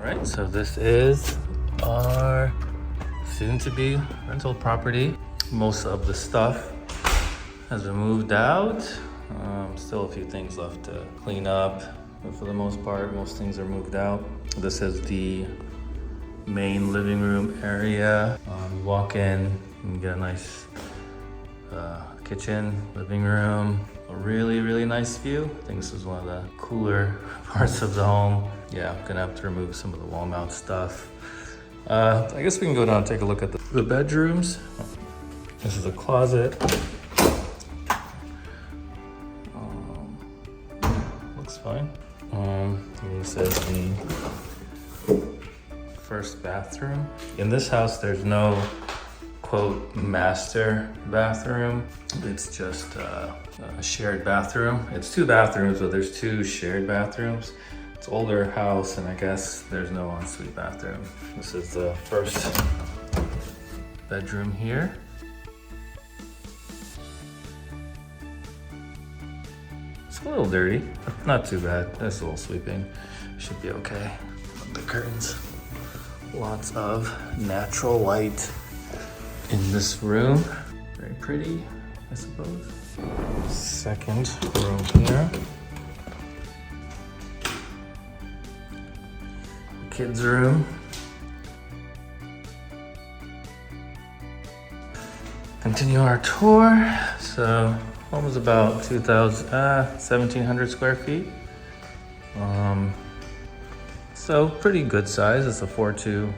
right, so this is our soon-to-be rental property. Most of the stuff has been moved out. Still a few things left to clean up, but for the most part, most things are moved out. This is the main living room area. You walk in and you get a nice kitchen, living room, a really nice view. I think this is one of the cooler parts of the home. Yeah, I'm gonna have to remove some of the wall mount stuff. I guess we can go down and take a look at the bedrooms. This is a closet. Looks fine. This is the first bathroom. In this house, there's no quote master bathroom. It's just a shared bathroom. It's 2 bathrooms, but there's 2 shared bathrooms. It's an older house, and I guess there's no ensuite bathroom. This is the first bedroom here. It's a little dirty, not too bad. There's a little sweeping, should be okay. The curtains, lots of natural light in this room. Very pretty, I suppose. Second room here. Kids' room. Continue our tour. So, home is about 1,700 square feet. So pretty good size. It's a 4-2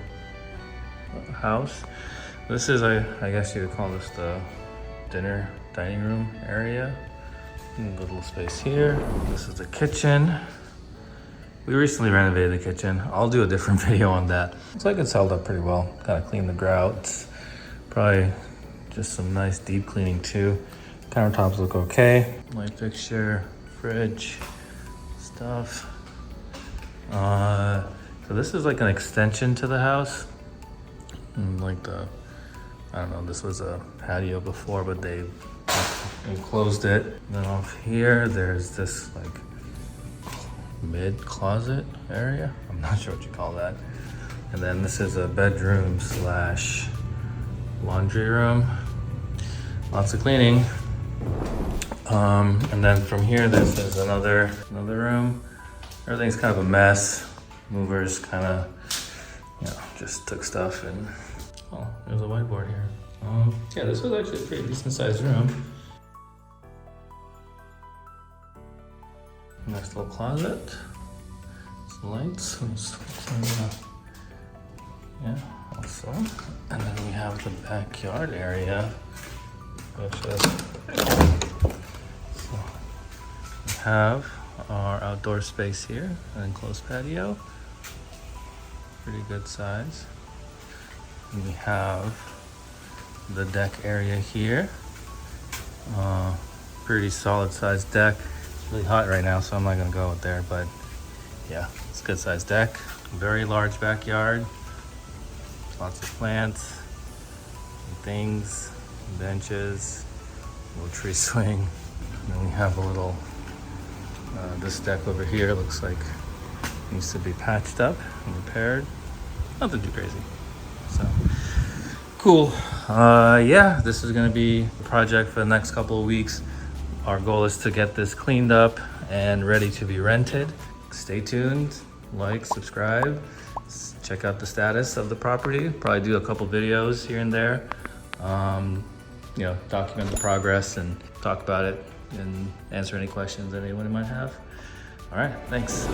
house. This is, I guess you would call this the dining room area. Good little space here. This is the kitchen. We recently renovated the kitchen. I'll do a different video on that. Looks like it's held up pretty well. Kind of cleaned the grouts. Probably just some nice deep cleaning too. Countertops look okay. Light fixture, fridge, stuff. So this is like an extension to the house. I don't know, this was a patio before, but they enclosed it. And then off here, there's this like mid-closet area. I'm not sure what you call that. And then this is a bedroom / laundry room. Lots of cleaning. And then from here, this is another room. Everything's kind of a mess. Movers kind of, just took stuff and, oh, there's a whiteboard here. Yeah, this was actually a pretty decent sized room. Nice little closet. Some lights. Yeah, also. And then we have the backyard area, which is, so we have our outdoor space here, an enclosed patio. Pretty good size. And we have the deck area here. Pretty solid sized deck. It's really hot right now, so I'm not gonna go out there, but yeah, it's a good sized deck. Very large backyard. Lots of plants and things, benches, little tree swing. And then we have a little, this deck over here looks like it needs to be patched up and repaired. Nothing too crazy. So, cool. Yeah, this is gonna be a project for the next couple of weeks. Our goal is to get this cleaned up and ready to be rented. Stay tuned, like, subscribe, check out the status of the property. Probably do a couple videos here and there. Document the progress and talk about it and answer any questions that anyone might have. All right, thanks.